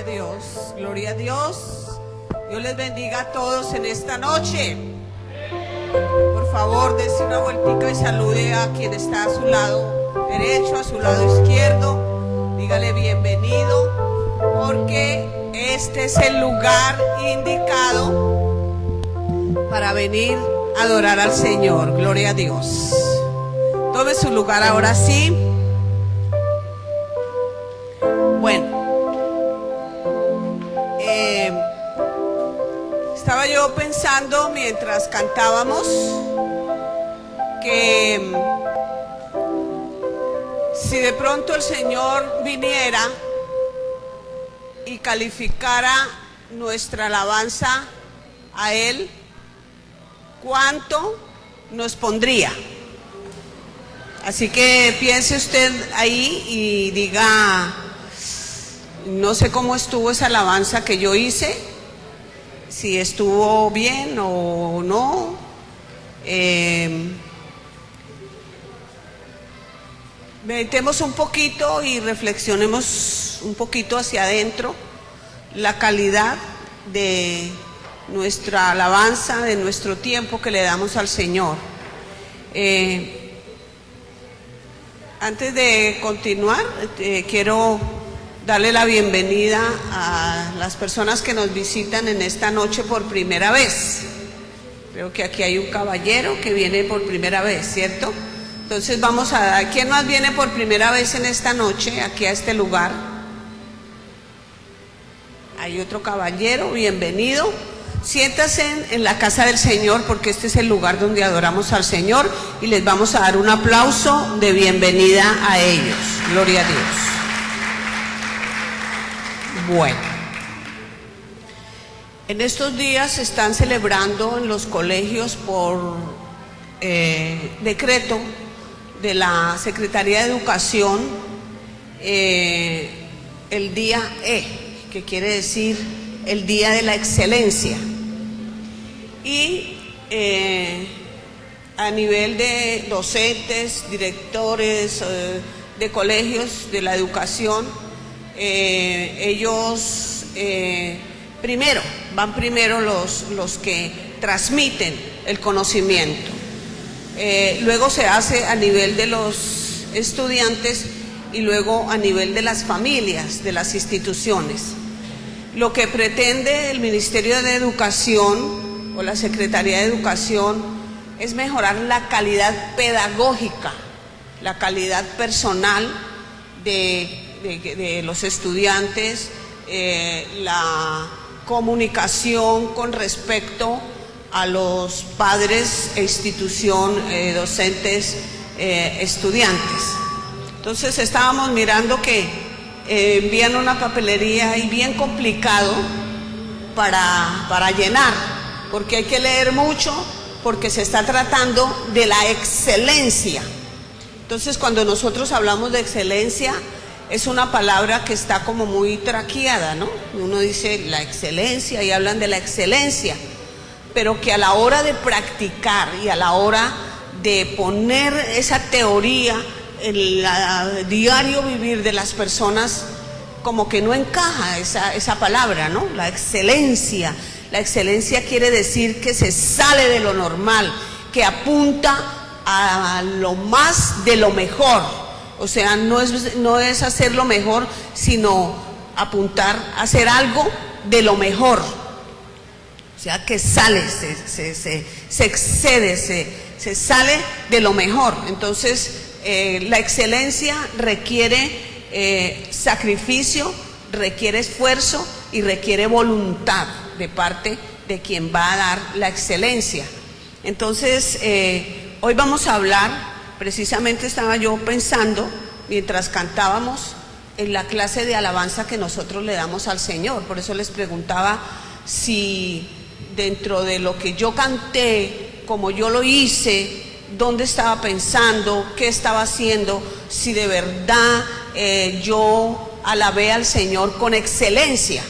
Dios, gloria a Dios. Dios les bendiga a todos en esta noche. Por favor, dense una vueltica y salude a quien está a su lado derecho, a su lado izquierdo. Dígale bienvenido, porque este es el lugar indicado para venir a adorar al Señor. Gloria a Dios. Tome su lugar ahora sí. Bueno, estaba yo pensando mientras cantábamos que si de pronto el Señor viniera y calificara nuestra alabanza a Él, ¿cuánto nos pondría? Así que piense usted ahí y diga: no sé cómo estuvo esa alabanza que yo hice, si estuvo bien o no. Meditemos un poquito y reflexionemos un poquito hacia adentro la calidad de nuestra alabanza, de nuestro tiempo que le damos al Señor. Antes de continuar, quiero darle la bienvenida a las personas que nos visitan en esta noche por primera vez. Creo que aquí hay un caballero que viene por primera vez, ¿cierto? Entonces vamos a dar, ¿quién más viene por primera vez en esta noche, aquí a este lugar? Hay otro caballero, bienvenido. Siéntase en la casa del Señor, porque este es el lugar donde adoramos al Señor, y les vamos a dar un aplauso de bienvenida a ellos. Gloria a Dios. Bueno, en estos días se están celebrando en los colegios por decreto de la Secretaría de Educación el día E, que quiere decir el Día de la Excelencia. Y a nivel de docentes, directores de colegios de la educación, ellos van primero los que transmiten el conocimiento, luego se hace a nivel de los estudiantes y luego a nivel de las familias, de las instituciones. Lo que pretende el Ministerio de Educación o la Secretaría de Educación es mejorar la calidad pedagógica, la calidad personal de los estudiantes, la comunicación con respecto a los padres e institución, docentes, estudiantes. Entonces estábamos mirando que envían una papelería ahí bien complicado para llenar, porque hay que leer mucho, porque se está tratando de la excelencia. Entonces, cuando nosotros hablamos de excelencia, es una palabra que está como muy traqueada, ¿no? Uno dice la excelencia y hablan de la excelencia, pero que a la hora de practicar y a la hora de poner esa teoría en el diario vivir de las personas, como que no encaja esa palabra, ¿no? La excelencia. La excelencia quiere decir que se sale de lo normal, que apunta a lo más de lo mejor. O sea, no es hacer lo mejor, sino apuntar a hacer algo de lo mejor. O sea, que sale, se excede, se sale de lo mejor. Entonces, la excelencia requiere sacrificio, requiere esfuerzo y requiere voluntad de parte de quien va a dar la excelencia. Entonces, hoy vamos a hablar, precisamente estaba yo pensando, mientras cantábamos, en la clase de alabanza que nosotros le damos al Señor. Por eso les preguntaba si dentro de lo que yo canté, como yo lo hice, dónde estaba pensando, qué estaba haciendo, si de verdad yo alabé al Señor con excelencia.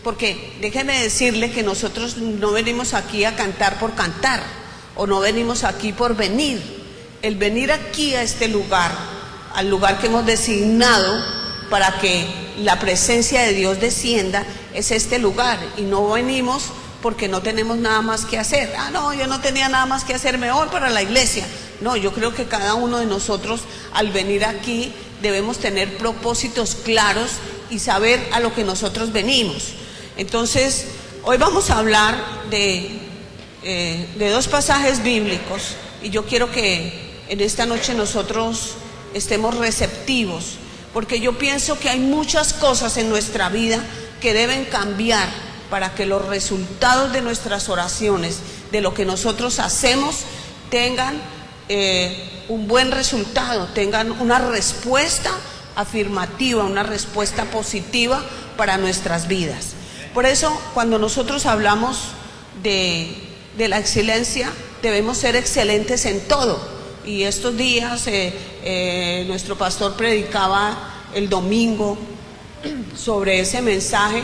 Porque déjeme decirle que nosotros no venimos aquí a cantar por cantar, o no venimos aquí por venir. El venir aquí a este lugar, al lugar que hemos designado para que la presencia de Dios descienda es este lugar, y no venimos porque no tenemos nada más que hacer. No, yo no tenía nada más que hacer, me voy para la iglesia. No, yo creo que cada uno de nosotros al venir aquí debemos tener propósitos claros y saber a lo que nosotros venimos. Entonces, hoy vamos a hablar de dos pasajes bíblicos, y yo quiero que en esta noche nosotros estemos receptivos, porque yo pienso que hay muchas cosas en nuestra vida que deben cambiar para que los resultados de nuestras oraciones, de lo que nosotros hacemos, tengan un buen resultado, tengan una respuesta afirmativa, una respuesta positiva para nuestras vidas. Por eso, cuando nosotros hablamos de la excelencia, debemos ser excelentes en todo. Y estos días nuestro pastor predicaba el domingo sobre ese mensaje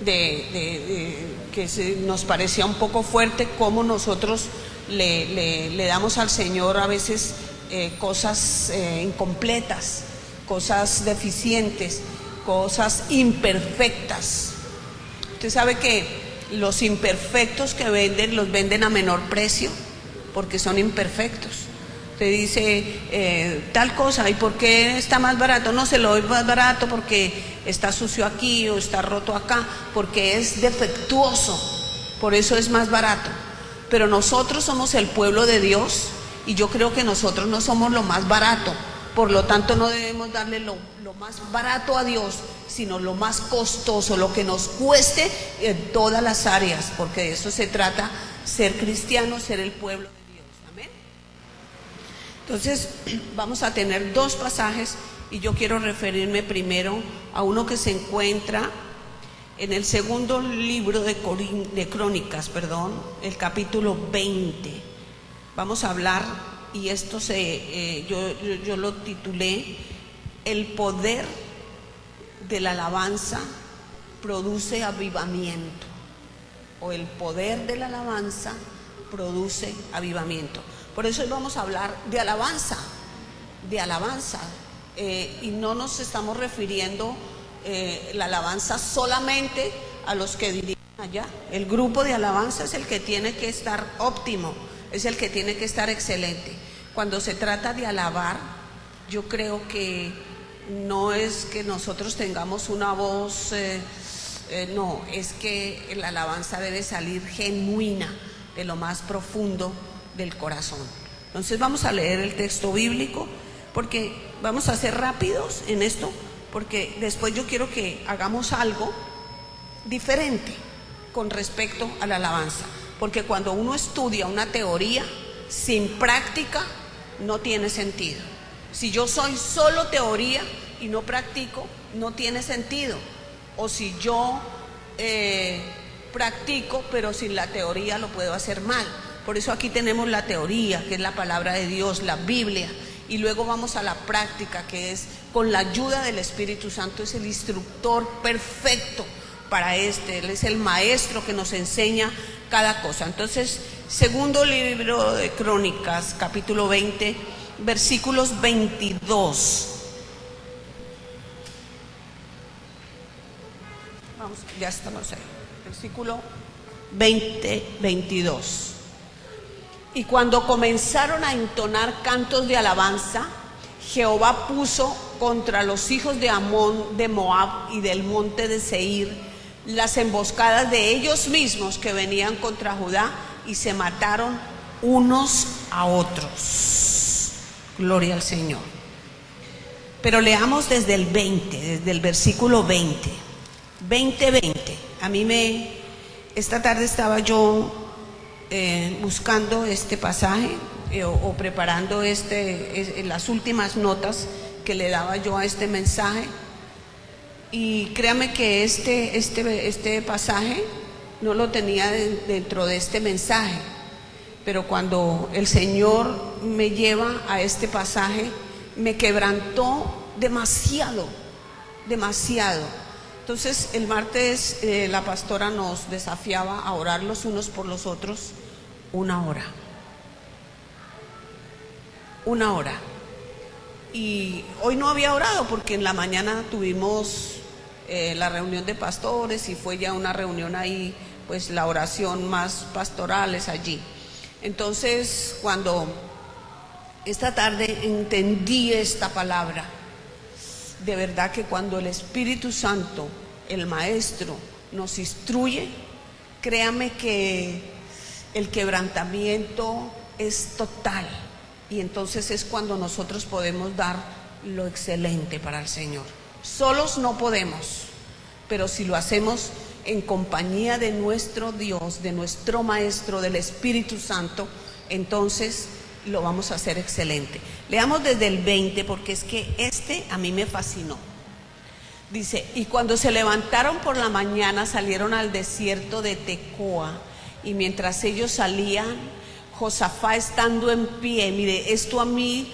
que nos parecía un poco fuerte, cómo nosotros le damos al Señor a veces cosas incompletas, cosas deficientes, cosas imperfectas. Usted sabe que los imperfectos que venden, los venden a menor precio porque son imperfectos. Usted dice tal cosa, ¿y por qué está más barato? No, se lo doy más barato porque está sucio aquí o está roto acá, porque es defectuoso, por eso es más barato. Pero nosotros somos el pueblo de Dios, y yo creo que nosotros no somos lo más barato. Por lo tanto, no debemos darle lo más barato a Dios, sino lo más costoso, lo que nos cueste en todas las áreas, porque de eso se trata, ser cristiano, ser el pueblo de Dios. Amén. Entonces, vamos a tener dos pasajes, y yo quiero referirme primero a uno que se encuentra en el segundo libro de Crónicas, el capítulo 20. Vamos a hablar, y esto yo lo titulé: el poder de la alabanza produce avivamiento, o el poder de la alabanza produce avivamiento. Por eso hoy vamos a hablar de alabanza, y no nos estamos refiriendo la alabanza solamente a los que dirigen allá. El grupo de alabanza es el que tiene que estar óptimo, es el que tiene que estar excelente. Cuando se trata de alabar, yo creo que no es que nosotros tengamos una voz, no, es que la alabanza debe salir genuina, de lo más profundo del corazón. Entonces vamos a leer el texto bíblico, porque vamos a ser rápidos en esto, porque después yo quiero que hagamos algo diferente con respecto a la alabanza, porque cuando uno estudia una teoría sin práctica no tiene sentido. Si yo soy solo teoría y no practico, no tiene sentido. O si yo practico pero sin la teoría, lo puedo hacer mal. Por eso aquí tenemos la teoría, que es la palabra de Dios, la Biblia, y luego vamos a la práctica, que es con la ayuda del Espíritu Santo. Es el instructor perfecto para Él es el maestro que nos enseña cada cosa. Entonces, segundo libro de Crónicas, capítulo 20, versículos 22. Vamos, ya estamos ahí. Versículo 22. Y cuando comenzaron a entonar cantos de alabanza, Jehová puso contra los hijos de Amón, de Moab y del monte de Seir las emboscadas de ellos mismos que venían contra Judá, y se mataron unos a otros. Gloria al Señor. Pero leamos desde el 20, desde el versículo 20. A mí esta tarde estaba yo buscando este pasaje o preparando las últimas notas que le daba yo a este mensaje, y créame que este pasaje no lo tenía dentro de este mensaje, pero cuando el Señor me lleva a este pasaje, me quebrantó demasiado. Entonces el martes la pastora nos desafiaba a orar los unos por los otros 1 hora. y hoy no había orado porque en la mañana tuvimos la reunión de pastores y fue ya una reunión ahí, pues la oración más pastoral es allí. Entonces, cuando esta tarde entendí esta palabra, de verdad que cuando el Espíritu Santo, el Maestro, nos instruye, créame que el quebrantamiento es total, y entonces es cuando nosotros podemos dar lo excelente para el Señor. Solos no podemos, pero si lo hacemos en compañía de nuestro Dios, de nuestro Maestro, del Espíritu Santo, entonces lo vamos a hacer excelente. Leamos desde el 20, porque es que a mí me fascinó. Dice: y cuando se levantaron por la mañana, salieron al desierto de Tecoa, y mientras ellos salían, Josafat estando en pie, mire, esto a mí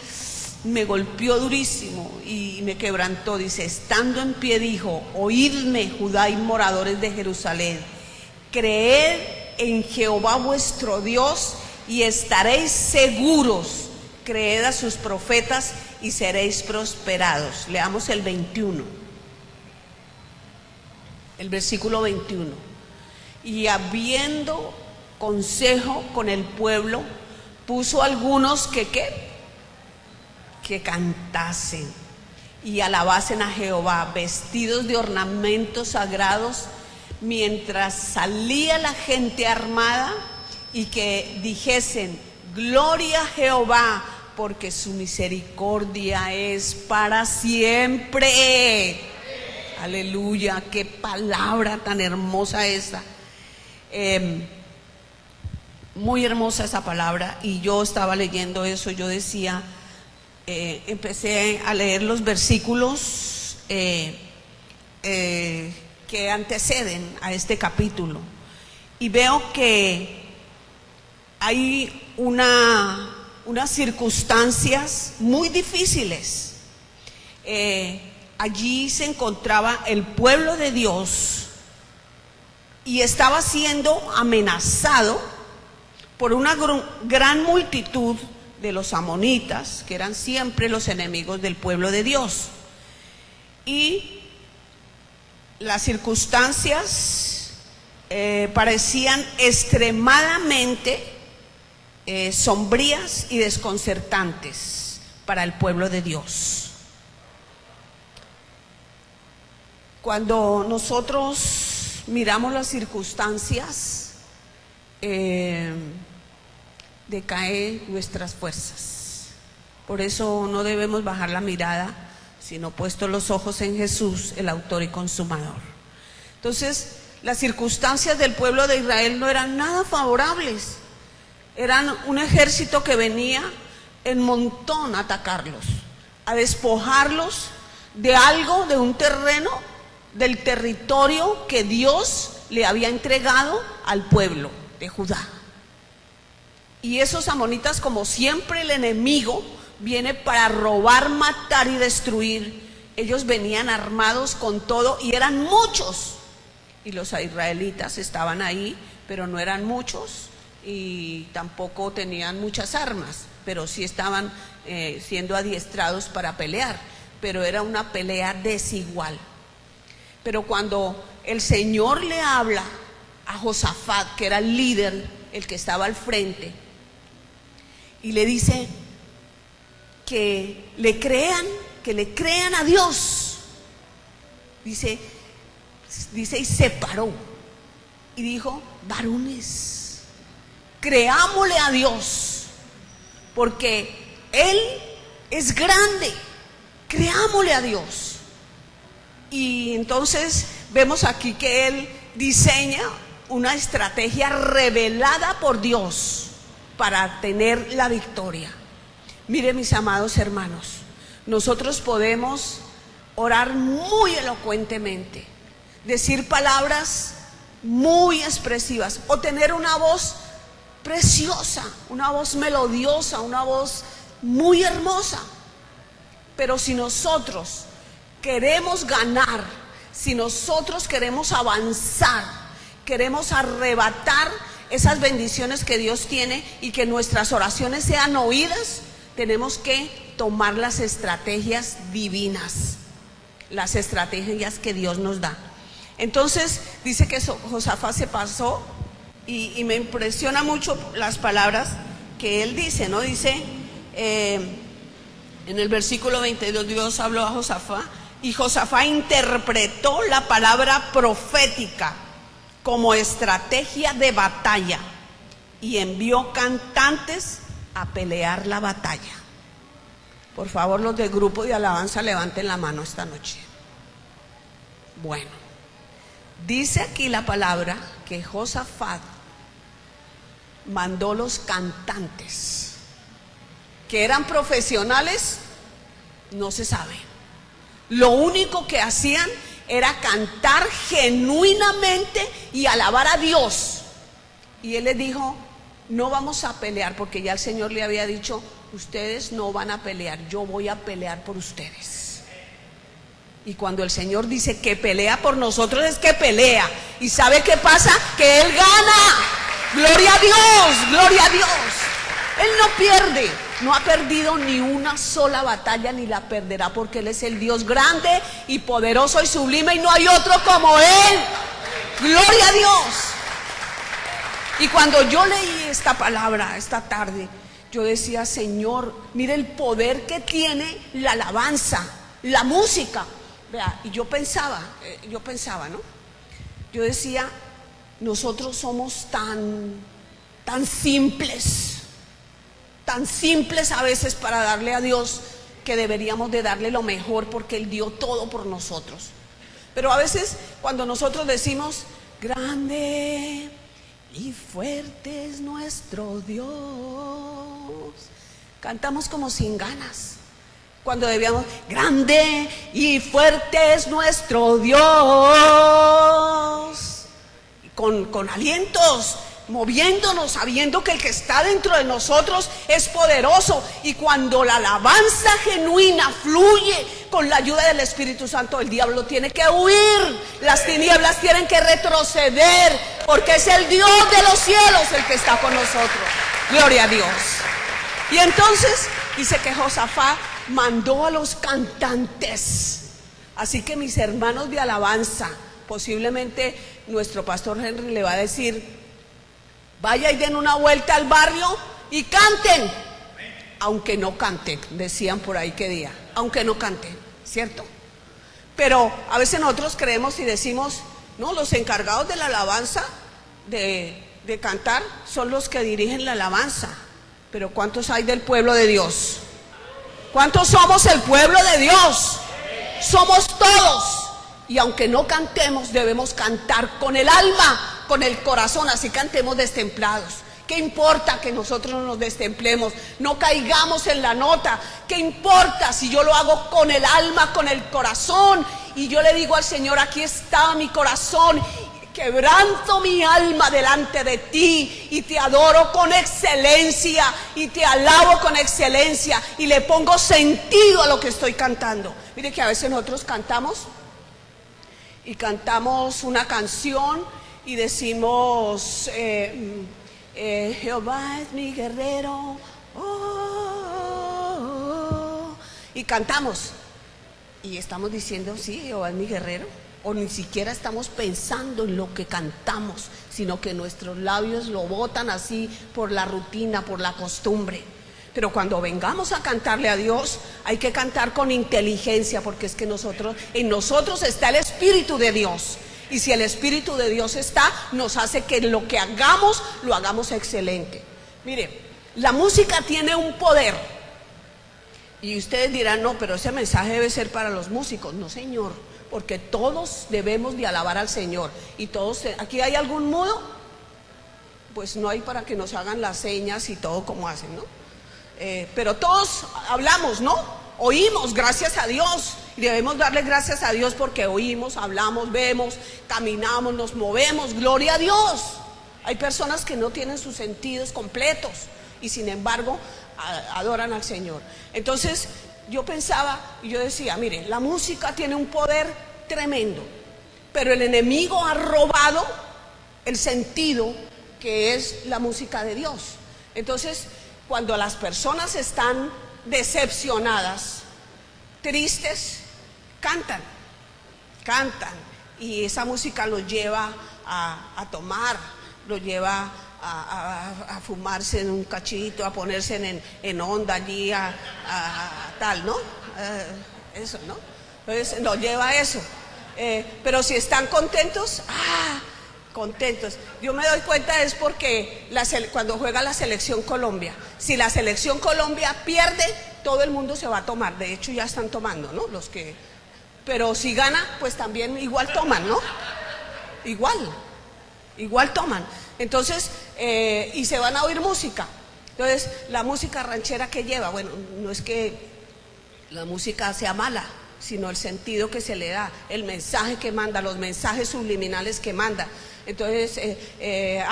me golpeó durísimo y me quebrantó. Dice: estando en pie dijo: oídme, Judá y moradores de Jerusalén, creed en Jehová vuestro Dios y estaréis seguros, creed a sus profetas y seréis prosperados. Leamos el 21, el versículo 21. Y habiendo consejo con el pueblo, puso algunos que cantasen y alabasen a Jehová, vestidos de ornamentos sagrados, mientras salía la gente armada, y que dijesen: gloria a Jehová, porque su misericordia es para siempre. Aleluya, qué palabra tan hermosa esta. Muy hermosa esa palabra. Y yo estaba leyendo eso, yo decía, empecé a leer los versículos que anteceden a este capítulo, y veo que hay unas circunstancias muy difíciles. Allí se encontraba el pueblo de Dios y estaba siendo amenazado por una gran multitud de los amonitas, que eran siempre los enemigos del pueblo de Dios. Y las circunstancias parecían extremadamente sombrías y desconcertantes para el pueblo de Dios. Cuando nosotros miramos las circunstancias, decaen nuestras fuerzas. Por eso no debemos bajar la mirada, sino puestos los ojos en Jesús, el autor y consumador. Entonces, las circunstancias del pueblo de Israel no eran nada favorables. Eran un ejército que venía en montón a atacarlos, a despojarlos de algo, de un terreno, del territorio que Dios le había entregado al pueblo de Judá. Y esos amonitas, como siempre el enemigo viene para robar, matar y destruir, ellos venían armados con todo y eran muchos. Y los israelitas estaban ahí, pero no eran muchos y tampoco tenían muchas armas, pero sí estaban siendo adiestrados para pelear, pero era una pelea desigual. Pero cuando el Señor le habla a Josafat, que era el líder, el que estaba al frente, y le dice que le crean a Dios, dice y se paró y dijo: varones, creámosle a Dios, porque Él es grande, creámosle a Dios. Y entonces vemos aquí que Él diseña una estrategia revelada por Dios para tener la victoria. Mire, mis amados hermanos, nosotros podemos orar muy elocuentemente, decir palabras muy expresivas o tener una voz preciosa, una voz melodiosa, una voz muy hermosa. Pero si nosotros queremos ganar, si nosotros queremos avanzar, queremos arrebatar esas bendiciones que Dios tiene y que nuestras oraciones sean oídas, tenemos que tomar las estrategias divinas, las estrategias que Dios nos da. Entonces dice que Josafat se pasó y me impresiona mucho las palabras que él dice, ¿no? Dice en el versículo 22, Dios habló a Josafat y Josafat interpretó la palabra profética como estrategia de batalla y envió cantantes a pelear la batalla. Por favor, los del grupo de alabanza levanten la mano esta noche. Bueno, dice aquí la palabra que Josafat mandó los cantantes, que eran profesionales, no se sabe. Lo único que hacían era cantar genuinamente y alabar a Dios. Y él les dijo: no vamos a pelear, porque ya el Señor le había dicho: ustedes no van a pelear, yo voy a pelear por ustedes. Y cuando el Señor dice que pelea por nosotros, es que pelea. ¿Y sabe qué pasa? Que Él gana. Gloria a Dios, gloria a Dios. Él no pierde, no ha perdido ni una sola batalla ni la perderá, porque Él es el Dios grande y poderoso y sublime, y no hay otro como Él. Gloria a Dios. Y cuando yo leí esta palabra esta tarde, yo decía: Señor, mire el poder que tiene la alabanza, la música. Vea, y yo pensaba, ¿no? Yo decía: nosotros somos tan simples a veces para darle a Dios, que deberíamos de darle lo mejor, porque Él dio todo por nosotros. Pero a veces cuando nosotros decimos: grande y fuerte es nuestro Dios, cantamos como sin ganas, cuando debíamos: grande y fuerte es nuestro Dios, con alientos, moviéndonos, sabiendo que el que está dentro de nosotros es poderoso. Y cuando la alabanza genuina fluye con la ayuda del Espíritu Santo, el diablo tiene que huir, las tinieblas tienen que retroceder, porque es el Dios de los cielos el que está con nosotros. Gloria a Dios. Y entonces dice que Josafat mandó a los cantantes. Así que, mis hermanos de alabanza, posiblemente nuestro pastor Henry le va a decir: vaya y den una vuelta al barrio y canten. Aunque no canten, decían por ahí que día, aunque no canten, ¿cierto? Pero a veces nosotros creemos y decimos: no, los encargados de la alabanza, de cantar, son los que dirigen la alabanza. Pero ¿cuántos hay del pueblo de Dios? ¿Cuántos somos el pueblo de Dios? Somos todos. Y aunque no cantemos, debemos cantar con el alma, con el corazón. Así cantemos destemplados. ¿Qué importa que nosotros no nos destemplemos, no caigamos en la nota? ¿Qué importa si yo lo hago con el alma, con el corazón? Y yo le digo al Señor: aquí está mi corazón, quebranto mi alma delante de ti, y te adoro con excelencia, y te alabo con excelencia, y le pongo sentido a lo que estoy cantando. Mire que a veces nosotros cantamos una canción y decimos: Jehová es mi guerrero, y cantamos y estamos diciendo: sí, Jehová es mi guerrero. O ni siquiera estamos pensando en lo que cantamos, sino que nuestros labios lo botan así por la rutina, por la costumbre. Pero cuando vengamos a cantarle a Dios, hay que cantar con inteligencia, porque es que en nosotros está el Espíritu de Dios. Y si el Espíritu de Dios está, nos hace que lo que hagamos, lo hagamos excelente. Mire, la música tiene un poder. Y ustedes dirán: no, pero ese mensaje debe ser para los músicos. No, señor, porque todos debemos de alabar al Señor. Y todos, ¿aquí hay algún mudo? Pues no hay, para que nos hagan las señas y todo como hacen, ¿no? Pero todos hablamos, ¿no? Oímos, gracias a Dios. Y debemos darle gracias a Dios porque oímos, hablamos, vemos, caminamos, nos movemos. Gloria a Dios. Hay personas que no tienen sus sentidos completos y sin embargo adoran al Señor. Entonces yo pensaba y yo decía: mire, la música tiene un poder tremendo, pero el enemigo ha robado el sentido que es la música de Dios. Entonces, cuando las personas están decepcionadas, tristes, cantan. Y esa música los lleva a tomar, los lleva a fumarse en un cachito, a ponerse en onda allí, tal, ¿no? Eso, ¿no? Entonces nos lleva a eso. Pero si están contentos, contentos. Yo me doy cuenta es porque cuando juega la selección Colombia, si la selección Colombia pierde, todo el mundo se va a tomar. De hecho ya están tomando, ¿no? Pero si gana, pues también igual toman, ¿no? Igual toman. Entonces, y se van a oír música. Entonces, la música ranchera que lleva, bueno, no es que la música sea mala, sino el sentido que se le da, el mensaje que manda, los mensajes subliminales que manda. Entonces,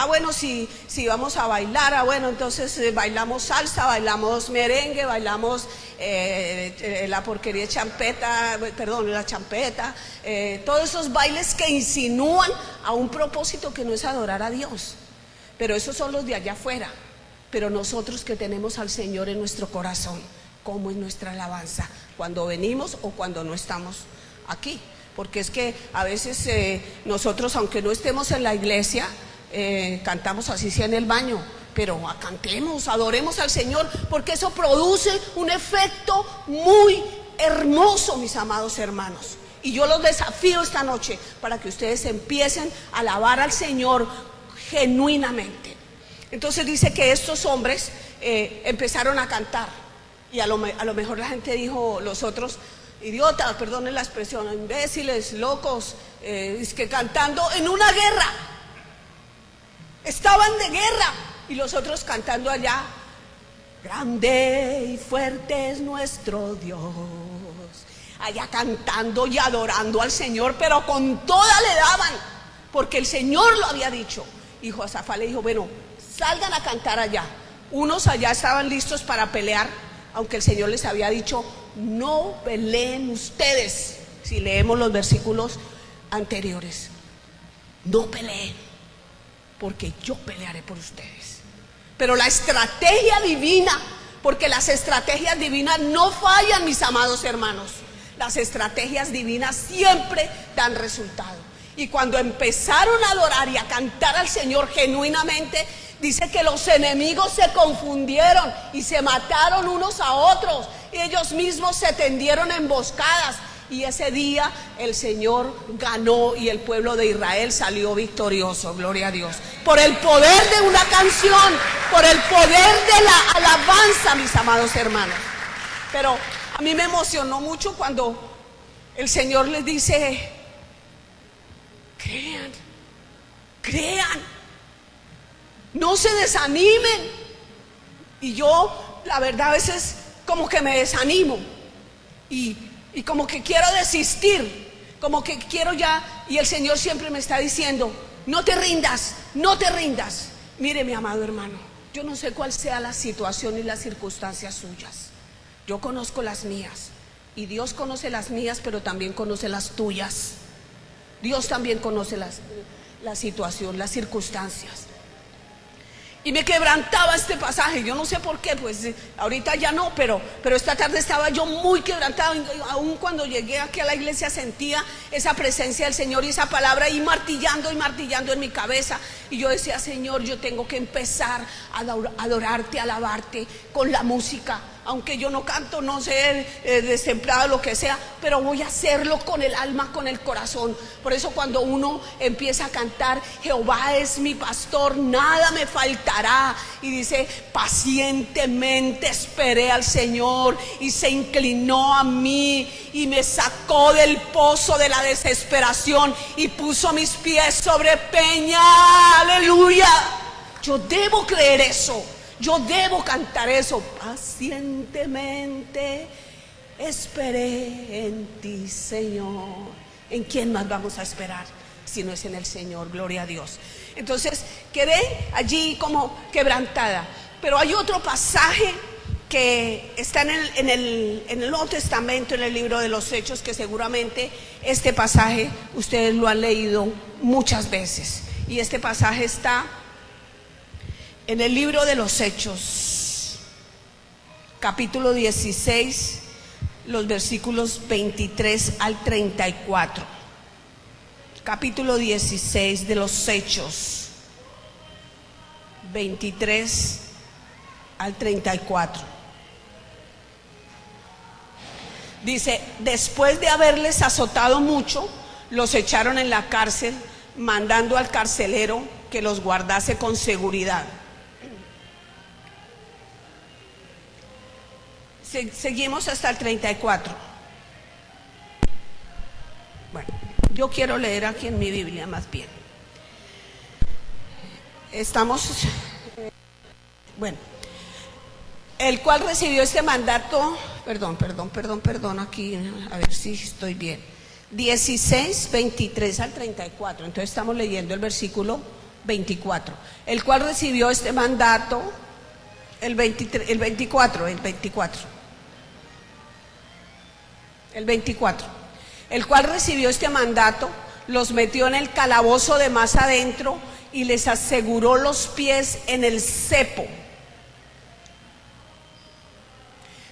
bueno, si vamos a bailar, bueno, entonces bailamos salsa, bailamos merengue, bailamos la porquería champeta, perdón, la champeta, todos esos bailes que insinúan a un propósito que no es adorar a Dios. Pero esos son los de allá afuera. Pero nosotros que tenemos al Señor en nuestro corazón, ¿cómo es nuestra alabanza? Cuando venimos o cuando no estamos aquí. Porque es que a veces nosotros, aunque no estemos en la iglesia, cantamos así sea en el baño, pero cantemos, adoremos al Señor, porque eso produce un efecto muy hermoso, mis amados hermanos. Y yo los desafío esta noche para que ustedes empiecen a alabar al Señor genuinamente. Entonces dice que estos hombres empezaron a cantar, y a lo mejor la gente dijo, los otros, idiotas, perdonen la expresión, imbéciles, locos, es que cantando en una guerra, estaban de guerra, y los otros cantando allá, grande y fuerte es nuestro Dios, allá cantando y adorando al Señor, pero con toda le daban, porque el Señor lo había dicho. Y Josafat le dijo, bueno, salgan a cantar allá. Unos allá estaban listos para pelear, aunque el Señor les había dicho, no peleen ustedes. Si leemos los versículos anteriores, no peleen, porque yo pelearé por ustedes. Pero la estrategia divina, porque las estrategias divinas no fallan, mis amados hermanos, las estrategias divinas siempre dan resultado. Y cuando empezaron a adorar y a cantar al Señor genuinamente, dice que los enemigos se confundieron y se mataron unos a otros, y ellos mismos se tendieron emboscadas, y ese día el Señor ganó y el pueblo de Israel salió victorioso, gloria a Dios, por el poder de una canción, por el poder de la alabanza, mis amados hermanos. Pero a mí me emocionó mucho cuando el Señor les dice, crean, no se desanimen. Y yo, la verdad, a veces como que me desanimo y como que quiero desistir, como que quiero ya, y el Señor siempre me está diciendo, no te rindas. Mire, mi amado hermano, yo no sé cuál sea la situación y las circunstancias suyas, yo conozco las mías, y Dios conoce las mías, pero también conoce las tuyas. Dios también conoce la situación, las circunstancias. Y me quebrantaba este pasaje, yo no sé por qué, pues ahorita ya no, pero esta tarde estaba yo muy quebrantado. Aún cuando llegué aquí a la iglesia sentía esa presencia del Señor y esa palabra y martillando en mi cabeza. Y yo decía, Señor, yo tengo que empezar a adorarte, a alabarte con la música. Aunque yo no canto, no sé, destemplado, lo que sea, pero voy a hacerlo con el alma, con el corazón. Por eso cuando uno empieza a cantar, Jehová es mi pastor, nada me faltará. Y dice, pacientemente esperé al Señor y se inclinó a mí y me sacó del pozo de la desesperación y puso mis pies sobre peña. Aleluya. Yo debo creer eso. Yo debo cantar eso. Pacientemente esperé en ti, Señor. ¿En quién más vamos a esperar si no es en el Señor? Gloria a Dios. Entonces quedé allí como quebrantada. Pero hay otro pasaje que está en el Nuevo Testamento, en el libro de los Hechos, que seguramente este pasaje ustedes lo han leído muchas veces. Y este pasaje está en el libro de los Hechos, capítulo 16, los versículos 23 al 34. Capítulo 16 de los Hechos, 23 al 34. Dice: después de haberles azotado mucho, los echaron en la cárcel, mandando al carcelero que los guardase con seguridad. Seguimos hasta el 34. Bueno, yo quiero leer aquí en mi Biblia más bien. Bueno, el cual recibió este mandato, perdón, aquí, a ver si estoy bien. 16, 23 al 34, entonces estamos leyendo el versículo 24. El cual recibió este mandato, el 24. El cual recibió este mandato, los metió en el calabozo de más adentro y les aseguró los pies en el cepo.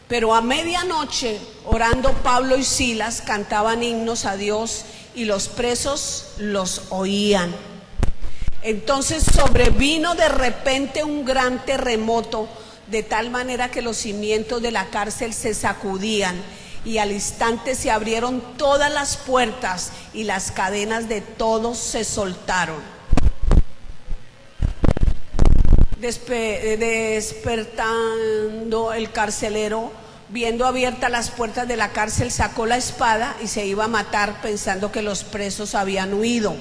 Pero a medianoche, orando, Pablo y Silas cantaban himnos a Dios y los presos los oían. Entonces sobrevino de repente un gran terremoto, de tal manera que los cimientos de la cárcel se sacudían, y al instante se abrieron todas las puertas y las cadenas de todos se soltaron. Despertando el carcelero, viendo abiertas las puertas de la cárcel, sacó la espada y se iba a matar, pensando que los presos habían huido.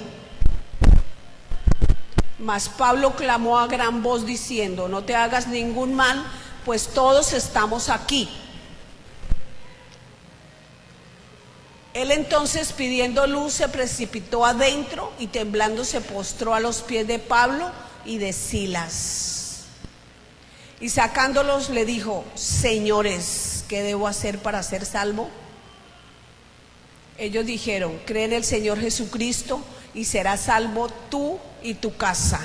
Mas Pablo clamó a gran voz diciendo: no te hagas ningún mal, pues todos estamos aquí. Él entonces, pidiendo luz, se precipitó adentro y temblando se postró a los pies de Pablo y de Silas. Y sacándolos le dijo: señores, ¿qué debo hacer para ser salvo? Ellos dijeron: cree en el Señor Jesucristo y serás salvo tú y tu casa.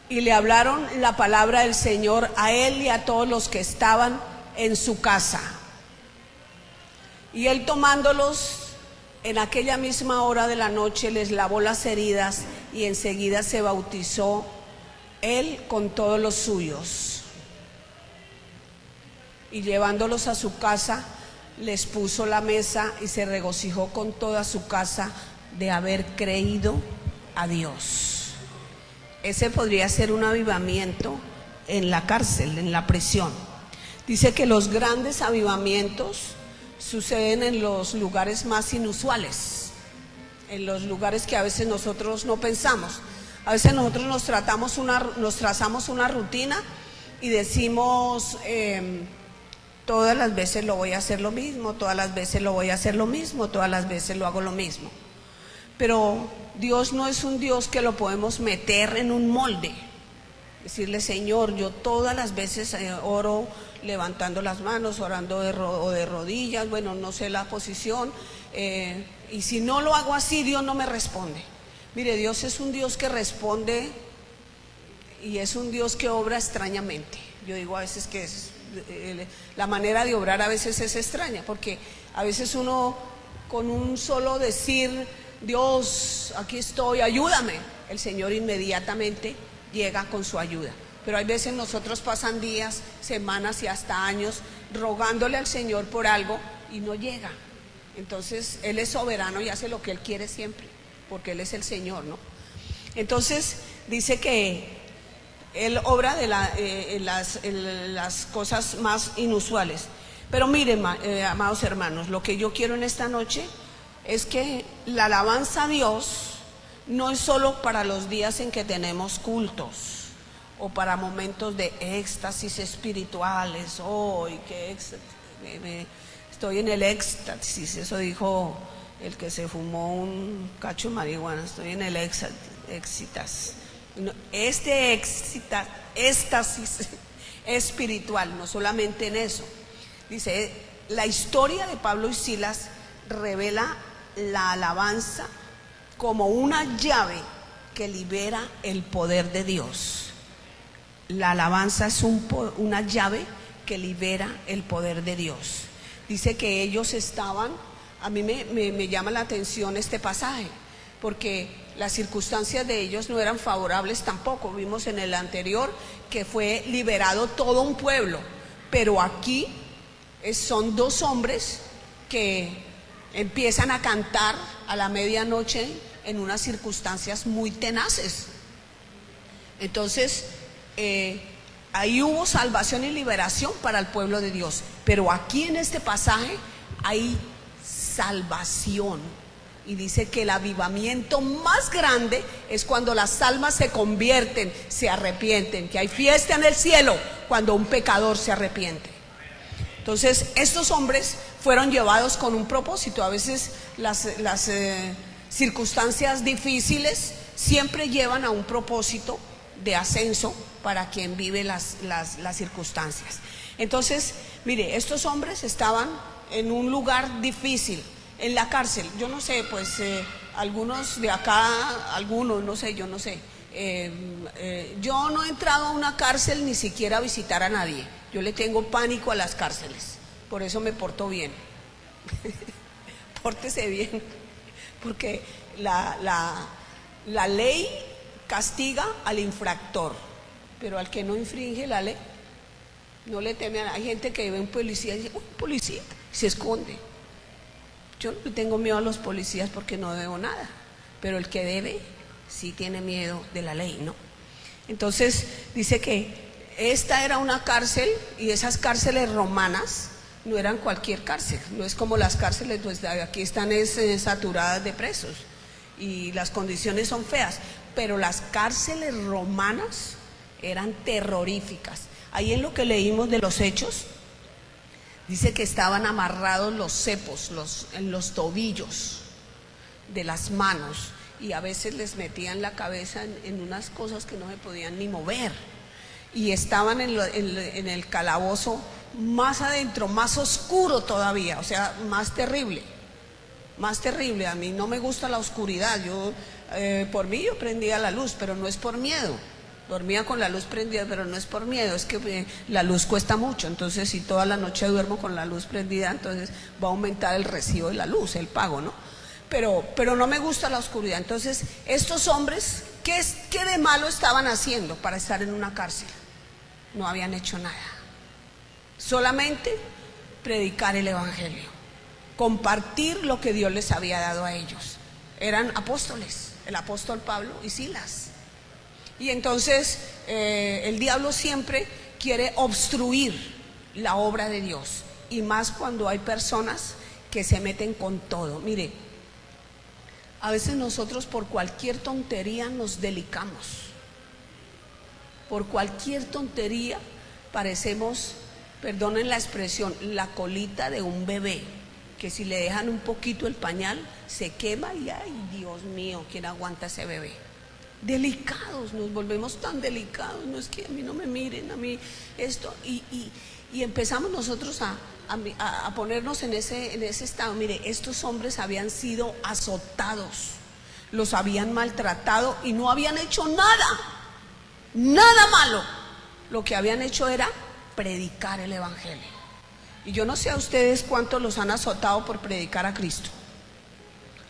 Y le hablaron la palabra del Señor a él y a todos los que estaban en su casa. Y él, tomándolos en aquella misma hora de la noche, les lavó las heridas y enseguida se bautizó él con todos los suyos. Y llevándolos a su casa, les puso la mesa y se regocijó con toda su casa de haber creído a Dios. Ese podría ser un avivamiento en la cárcel, en la prisión. Dice que los grandes avivamientos suceden en los lugares más inusuales, en los lugares que a veces nosotros no pensamos. A veces nosotros nos trazamos una rutina y decimos: todas las veces lo voy a hacer lo mismo, todas las veces lo voy a hacer lo mismo, todas las veces lo hago lo mismo. Pero Dios no es un Dios que lo podemos meter en un molde. Decirle: Señor, yo todas las veces oro levantando las manos, orando de rodillas, bueno, no sé la posición, y si no lo hago así, Dios no me responde. Mire, Dios es un Dios que responde y es un Dios que obra extrañamente. Yo digo a veces que la manera de obrar a veces es extraña, porque a veces uno con un solo decir: Dios, aquí estoy, ayúdame, el Señor inmediatamente llega con su ayuda. Pero hay veces nosotros pasan días, semanas y hasta años rogándole al Señor por algo y no llega. Entonces Él es soberano y hace lo que Él quiere siempre, porque Él es el Señor, ¿no? Entonces dice que Él obra en las cosas más inusuales. Pero miren, amados hermanos, lo que yo quiero en esta noche es que la alabanza a Dios no es solo para los días en que tenemos cultos o para momentos de éxtasis espirituales. Estoy en el éxtasis, eso dijo el que se fumó un cacho de marihuana, estoy en el éxtasis. Este éxtasis espiritual, no solamente en eso. Dice, la historia de Pablo y Silas revela la alabanza como una llave que libera el poder de Dios. La alabanza es una llave que libera el poder de Dios. Dice que ellos estaban, a mí me llama la atención este pasaje, porque las circunstancias de ellos no eran favorables tampoco. Vimos en el anterior que fue liberado todo un pueblo, pero aquí son dos hombres que empiezan a cantar a la medianoche en unas circunstancias muy tenaces. Entonces, ahí hubo salvación y liberación para el pueblo de Dios, pero aquí en este pasaje hay salvación, y dice que el avivamiento más grande es cuando las almas se convierten, se arrepienten, que hay fiesta en el cielo cuando un pecador se arrepiente. Entonces estos hombres fueron llevados con un propósito. A veces las circunstancias difíciles siempre llevan a un propósito de ascenso para quien vive las circunstancias. Entonces, mire, estos hombres estaban en un lugar difícil, en la cárcel. Yo no sé, pues algunos de acá, algunos, no sé, yo no sé. Yo no he entrado a una cárcel ni siquiera a visitar a nadie. Yo le tengo pánico a las cárceles, por eso me porto bien. Pórtese bien, porque la ley castiga al infractor, pero al que no infringe la ley no le teme a nada. Hay gente que ve un policía y dice, un policía, y se esconde. Yo no tengo miedo a los policías porque no debo nada, pero el que debe sí tiene miedo de la ley, ¿no? Entonces dice que esta era una cárcel, y esas cárceles romanas no eran cualquier cárcel, no es como las cárceles, pues aquí están saturadas de presos y las condiciones son feas, pero las cárceles romanas eran terroríficas. Ahí en lo que leímos de los Hechos, dice que estaban amarrados los cepos en los tobillos de las manos, y a veces les metían la cabeza en unas cosas que no se podían ni mover, y estaban en el calabozo más adentro, más oscuro todavía, o sea, más terrible. A mí no me gusta la oscuridad. Yo por mí yo prendía la luz, pero no es por miedo. Dormía con la luz prendida, pero no es por miedo, es que la luz cuesta mucho. Entonces, si toda la noche duermo con la luz prendida, entonces va a aumentar el recibo de la luz, el pago, ¿no? Pero no me gusta la oscuridad. Entonces, estos hombres, ¿qué de malo estaban haciendo para estar en una cárcel? No habían hecho nada, solamente predicar el evangelio, compartir lo que Dios les había dado a ellos. Eran apóstoles, el apóstol Pablo y Silas. Y entonces el diablo siempre quiere obstruir la obra de Dios, y más cuando hay personas que se meten con todo. Mire, a veces nosotros por cualquier tontería nos delicamos. Por cualquier tontería parecemos, perdonen la expresión, la colita de un bebé, que si le dejan un poquito el pañal se quema y ay, Dios mío, ¿quién aguanta ese bebé? Delicados, nos volvemos tan delicados. No es que a mí no me miren, a mí esto, y empezamos nosotros a ponernos en ese estado. Mire, estos hombres habían sido azotados, los habían maltratado y no habían hecho nada malo. Lo que habían hecho era predicar el evangelio. Y yo no sé a ustedes cuántos los han azotado por predicar a Cristo.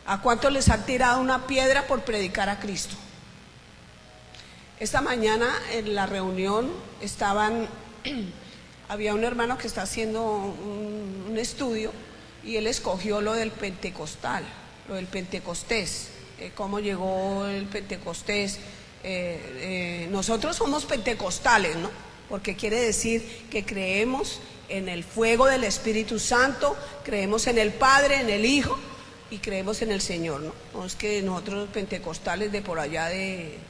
¿A cuántos les han tirado una piedra por predicar a Cristo? Esta mañana en la reunión había un hermano que está haciendo un estudio, y él escogió lo del Pentecostés, cómo llegó el Pentecostés. Nosotros somos pentecostales, ¿no? Porque quiere decir que creemos en el fuego del Espíritu Santo, creemos en el Padre, en el Hijo, y creemos en el Señor, ¿no? No es que nosotros pentecostales de por allá de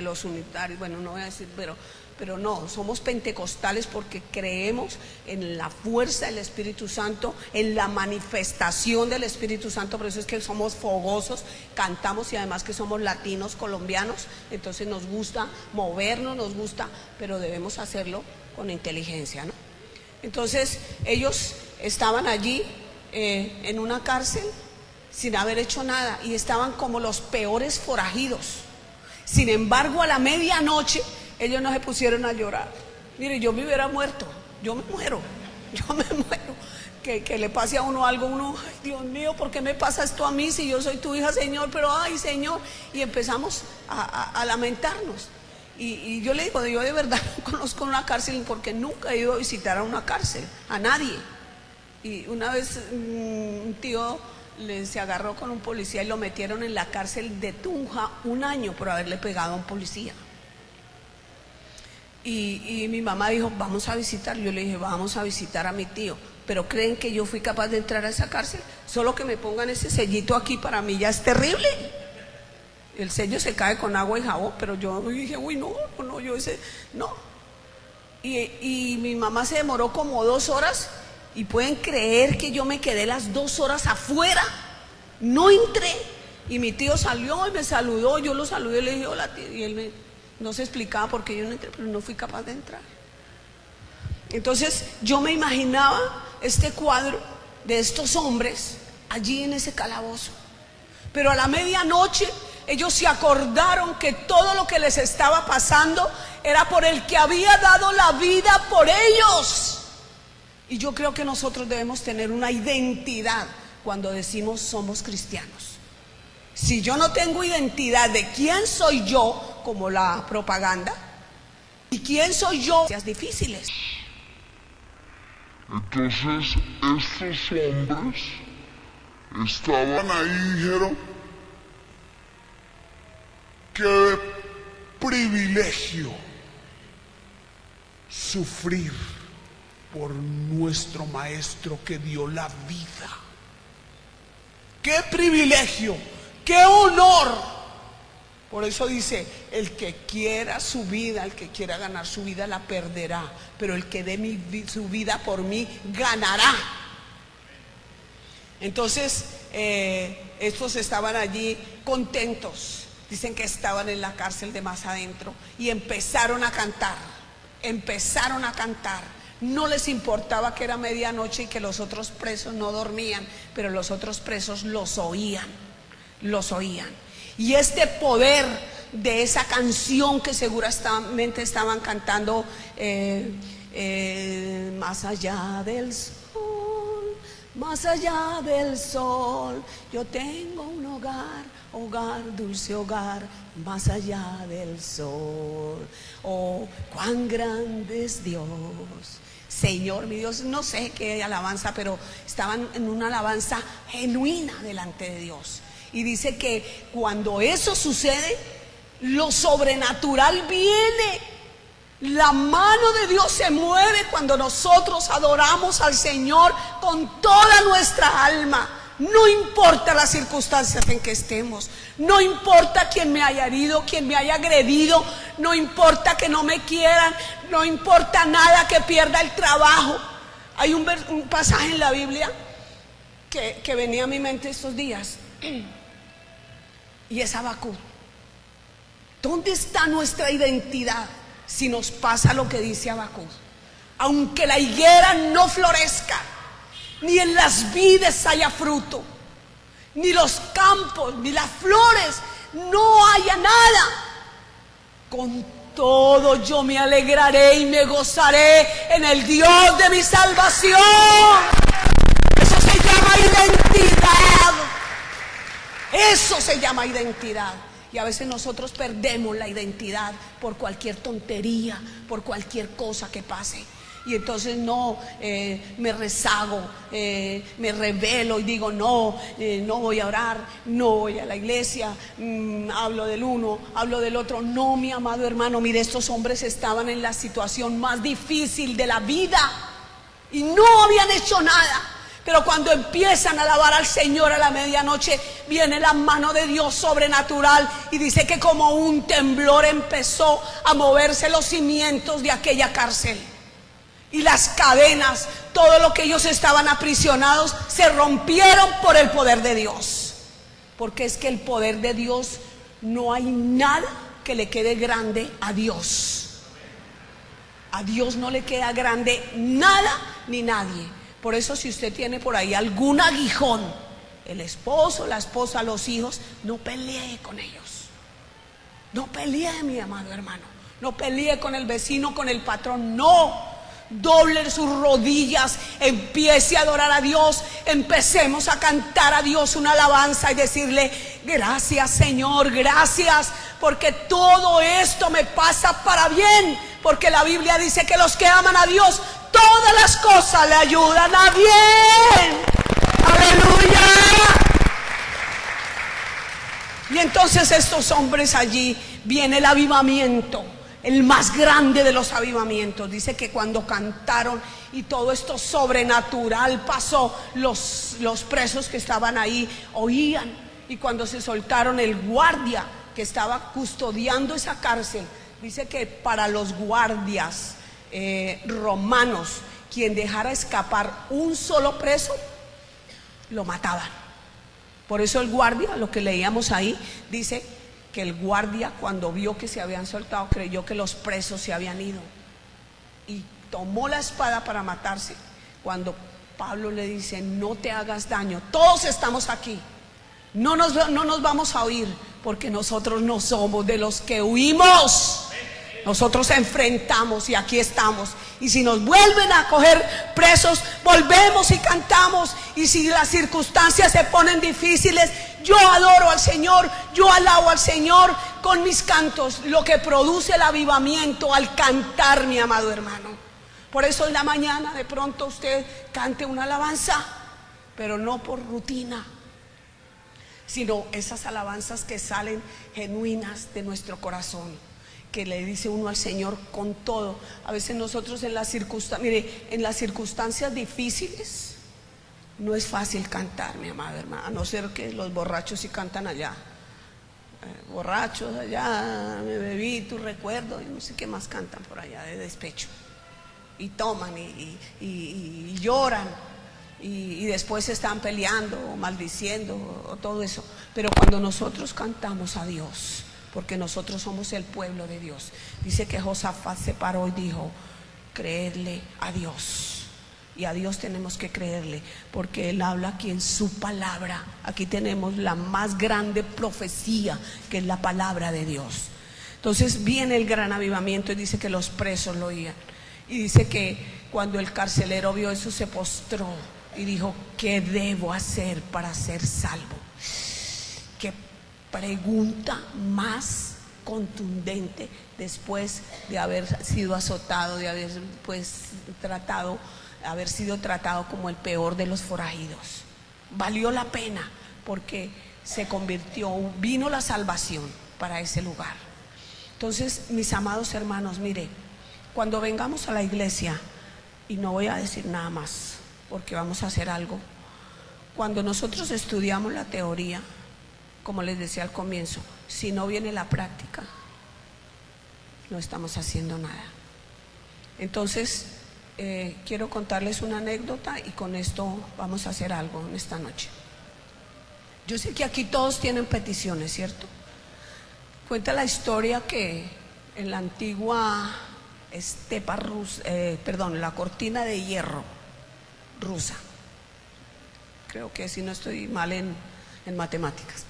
los unitarios, bueno, no voy a decir, pero no, somos pentecostales porque creemos en la fuerza del Espíritu Santo, en la manifestación del Espíritu Santo. Por eso es que somos fogosos, cantamos, y además que somos latinos, colombianos, entonces nos gusta movernos, nos gusta, pero debemos hacerlo con inteligencia, ¿no? Entonces ellos estaban allí en una cárcel sin haber hecho nada, y estaban como los peores forajidos. Sin embargo, a la medianoche ellos no se pusieron a llorar. Mire, yo me hubiera muerto, yo me muero. Que le pase a uno algo, uno, ay Dios mío, ¿por qué me pasa esto a mí si yo soy tu hija, Señor? Pero ay, Señor, y empezamos a lamentarnos. Y yo le digo, yo de verdad no conozco una cárcel porque nunca he ido a visitar a una cárcel, a nadie. Y una vez un tío se agarró con un policía y lo metieron en la cárcel de Tunja 1 año por haberle pegado a un policía. Y mi mamá dijo, vamos a visitar. Yo le dije, vamos a visitar a mi tío. Pero ¿creen que yo fui capaz de entrar a esa cárcel? Solo que me pongan ese sellito aquí para mí ya es terrible. El sello se cae con agua y jabón, pero yo dije, uy, no, yo ese, no. Y mi mamá se demoró como 2 horas, y pueden creer que yo me quedé las 2 horas afuera, no entré. Y mi tío salió y me saludó, yo lo saludé y le dije, hola tío, y él no se explicaba por qué yo no entré, pero no fui capaz de entrar. Entonces yo me imaginaba este cuadro de estos hombres allí en ese calabozo. Pero a la medianoche ellos se acordaron que todo lo que les estaba pasando era por el que había dado la vida por ellos. Y yo creo que nosotros debemos tener una identidad cuando decimos somos cristianos. Si yo no tengo identidad de quién soy yo, como la propaganda, y quién soy yo, es difíciles. Entonces estos hombres estaban ahí y dijeron, qué privilegio sufrir por nuestro maestro que dio la vida. Qué privilegio, qué honor. Por eso dice, el que quiera su vida, el que quiera ganar su vida la perderá, pero el que dé su vida por mí ganará. Entonces estos estaban allí contentos. Dicen que estaban en la cárcel de más adentro y empezaron a cantar. No les importaba que era medianoche y que los otros presos no dormían, pero los otros presos los oían. Y este poder de esa canción que seguramente estaban cantando, más allá del sol, más allá del sol, yo tengo un hogar, dulce hogar, más allá del sol. Oh, cuán grande es Dios. Señor, mi Dios, no sé qué alabanza, pero estaban en una alabanza genuina delante de Dios. Y dice que cuando eso sucede, lo sobrenatural viene. La mano de Dios se mueve cuando nosotros adoramos al Señor con toda nuestra alma. No importa las circunstancias en que estemos, no importa quién me haya herido, quién me haya agredido, no importa que no me quieran, no importa nada, que pierda el trabajo. Hay un pasaje en la Biblia que venía a mi mente estos días, y es Habacuc. ¿Dónde está nuestra identidad si nos pasa lo que dice Habacuc? Aunque la higuera no florezca, ni en las vides haya fruto, ni los campos, ni las flores, no haya nada, con todo yo me alegraré y me gozaré en el Dios de mi salvación. Eso se llama identidad. Eso se llama identidad. Y a veces nosotros perdemos la identidad por cualquier tontería, por cualquier cosa que pase. Y entonces me rezago, me rebelo y digo no voy a orar, no voy a la iglesia, hablo del uno, hablo del otro. No, mi amado hermano, mire, estos hombres estaban en la situación más difícil de la vida y no habían hecho nada. Pero cuando empiezan a alabar al Señor a la medianoche, viene la mano de Dios sobrenatural y dice que como un temblor empezó a moverse los cimientos de aquella cárcel. Y las cadenas, todo lo que ellos estaban aprisionados, se rompieron por el poder de Dios. Porque es que el poder de Dios, no hay nada que le quede grande a Dios. A Dios no le queda grande nada ni nadie. Por eso, si usted tiene por ahí algún aguijón, el esposo, la esposa, los hijos, no pelee con ellos. No pelee, mi amado hermano. no pelee con el vecino, con el patrón, no. Doble sus rodillas, empiece a adorar a Dios, empecemos a cantar a Dios una alabanza y decirle: gracias Señor, gracias, porque todo esto me pasa para bien, porque la Biblia dice que los que aman a Dios, todas las cosas le ayudan a bien. Aleluya. Y entonces estos hombres allí, viene el avivamiento, el más grande de los avivamientos. Dice que cuando cantaron y todo esto sobrenatural pasó, los presos que estaban ahí oían. Y cuando se soltaron, el guardia que estaba custodiando esa cárcel, dice que para los guardias romanos, quien dejara escapar un solo preso, lo mataban. Por eso el guardia, lo que leíamos ahí, dice que el guardia, cuando vio que se habían soltado, creyó que los presos se habían ido y tomó la espada para matarse. Cuando Pablo le dice: no te hagas daño, todos estamos aquí, no nos vamos a huir, porque nosotros no somos de los que huimos, nosotros enfrentamos y aquí estamos. Y si nos vuelven a coger presos, volvemos y cantamos. Y si las circunstancias se ponen difíciles, yo adoro al Señor, yo alabo al Señor con mis cantos, lo que produce el avivamiento al cantar, mi amado hermano. Por eso en la mañana de pronto usted cante una alabanza, pero no por rutina, sino esas alabanzas que salen genuinas de nuestro corazón, que le dice uno al Señor con todo. A veces nosotros en las circunstancias difíciles no es fácil cantar, mi amado hermano, a no ser que los borrachos sí cantan allá. Borrachos allá, me bebí tu recuerdo, y no sé qué más cantan por allá de despecho. Y toman y lloran y después se están peleando o maldiciendo o todo eso. Pero cuando nosotros cantamos a Dios, porque nosotros somos el pueblo de Dios, dice que Josafat se paró y dijo: creedle a Dios. Y a Dios tenemos que creerle, porque Él habla aquí en su palabra. Aquí tenemos la más grande profecía, que es la palabra de Dios. Entonces viene el gran avivamiento y dice que los presos lo oían. Y dice que cuando el carcelero vio eso, se postró y dijo: ¿qué debo hacer para ser salvo? Qué pregunta más contundente después de haber sido azotado, de haber haber sido tratado como el peor de los forajidos. Valió la pena, porque vino la salvación para ese lugar. Entonces, mis amados hermanos, mire, cuando vengamos a la iglesia, y no voy a decir nada más porque vamos a hacer algo, cuando nosotros estudiamos la teoría, como les decía al comienzo, si no viene la práctica, no estamos haciendo nada. Entonces, quiero contarles una anécdota y con esto vamos a hacer algo en esta noche. Yo sé que aquí todos tienen peticiones, ¿cierto? Cuenta la historia que en la antigua estepa rusa, la cortina de hierro rusa, creo que si no estoy mal en matemáticas,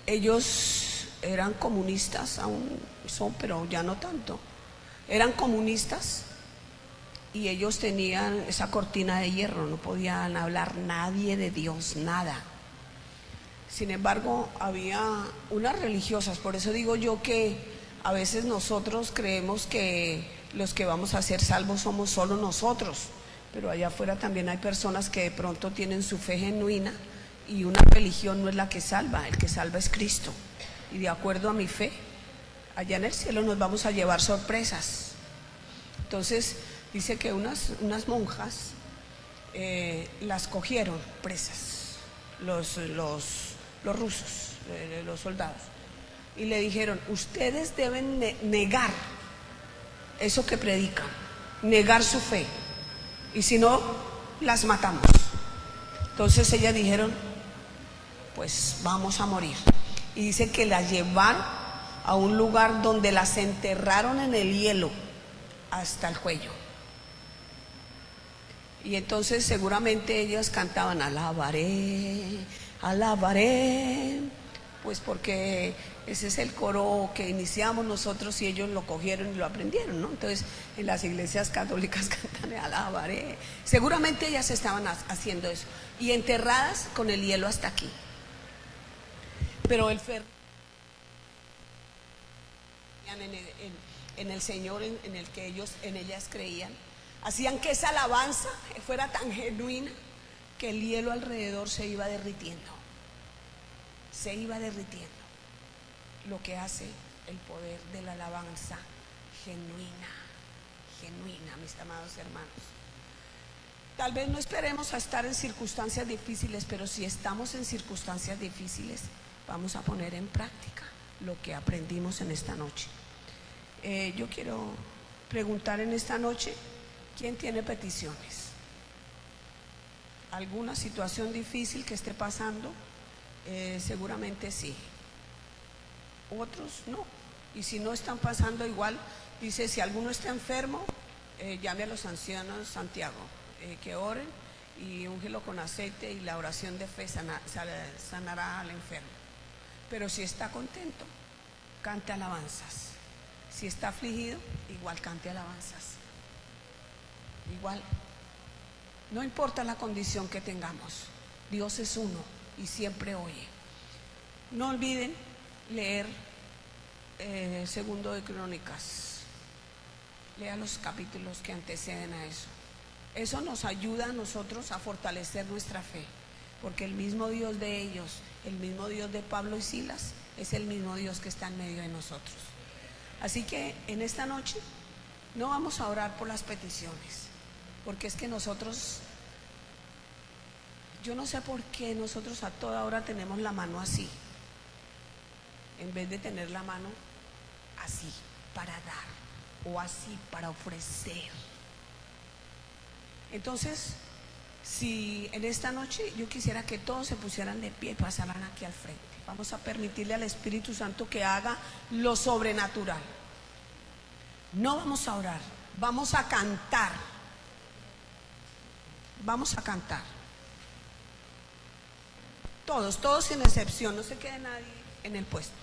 ellos eran comunistas, aún son, pero ya no tanto. Eran comunistas y ellos tenían esa cortina de hierro, no podían hablar nadie de Dios, nada. Sin embargo, había unas religiosas. Por eso digo yo que a veces nosotros creemos que los que vamos a ser salvos somos solo nosotros, pero allá afuera también hay personas que de pronto tienen su fe genuina, y una religión no es la que salva, el que salva es Cristo. Y de acuerdo a mi fe, allá en el cielo nos vamos a llevar sorpresas. Entonces dice que unas monjas las cogieron presas, los rusos, los soldados, y le dijeron: ustedes deben negar eso que predican, negar su fe, y si no, las matamos. Entonces ellas dijeron: pues vamos a morir. Y dice que las llevaron a un lugar donde las enterraron en el hielo hasta el cuello. Y entonces seguramente ellas cantaban: alabaré, alabaré pues porque ese es el coro que iniciamos nosotros y ellos lo cogieron y lo aprendieron, ¿no? Entonces en las iglesias católicas cantan alabaré. Seguramente ellas estaban haciendo eso y enterradas con el hielo hasta aquí. Pero el fervor en el Señor en el que ellas creían, hacían que esa alabanza fuera tan genuina que el hielo alrededor se iba derritiendo. Se iba derritiendo. Lo que hace el poder de la alabanza genuina, mis amados hermanos. Tal vez no esperemos a estar en circunstancias difíciles, pero si estamos en circunstancias difíciles, vamos a poner en práctica lo que aprendimos en esta noche. Yo quiero preguntar en esta noche, ¿quién tiene peticiones? ¿Alguna situación difícil que esté pasando? Seguramente sí. Otros no. Y si no están pasando igual, dice, si alguno está enfermo, llame a los ancianos Santiago, que oren y úngelo con aceite y la oración de fe sanará al enfermo. Pero si está contento, cante alabanzas. Si está afligido, igual cante alabanzas. Igual. No importa la condición que tengamos, Dios es uno y siempre oye. No olviden leer Segundo de Crónicas. Lea los capítulos que anteceden a eso. Eso nos ayuda a nosotros a fortalecer nuestra fe, porque el mismo Dios de ellos, el mismo Dios de Pablo y Silas, es el mismo Dios que está en medio de nosotros. Así que en esta noche no vamos a orar por las peticiones, porque es que nosotros, yo no sé por qué nosotros a toda hora tenemos la mano así, en vez de tener la mano así para dar o así para ofrecer. Entonces, si en esta noche yo quisiera que todos se pusieran de pie y pasaran aquí al frente. Vamos a permitirle al Espíritu Santo que haga lo sobrenatural. No vamos a orar, vamos a cantar. Vamos a cantar. Todos sin excepción, no se quede nadie en el puesto.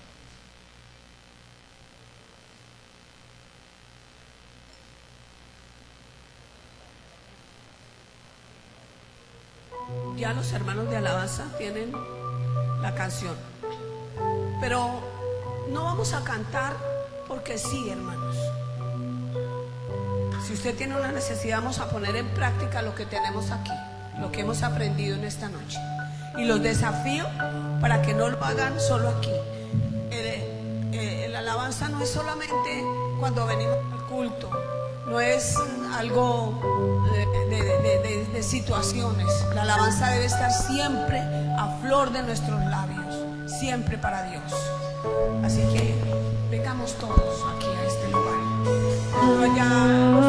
Ya los hermanos de alabanza tienen la canción, pero no vamos a cantar porque sí, hermanos. Si usted tiene una necesidad, vamos a poner en práctica lo que tenemos aquí, lo que hemos aprendido en esta noche, y los desafío para que no lo hagan solo aquí. La alabanza no es solamente cuando venimos al culto, no es algo de situaciones. La alabanza debe estar siempre a flor de nuestros labios, siempre para Dios. Así que vengamos todos aquí a este lugar. Allá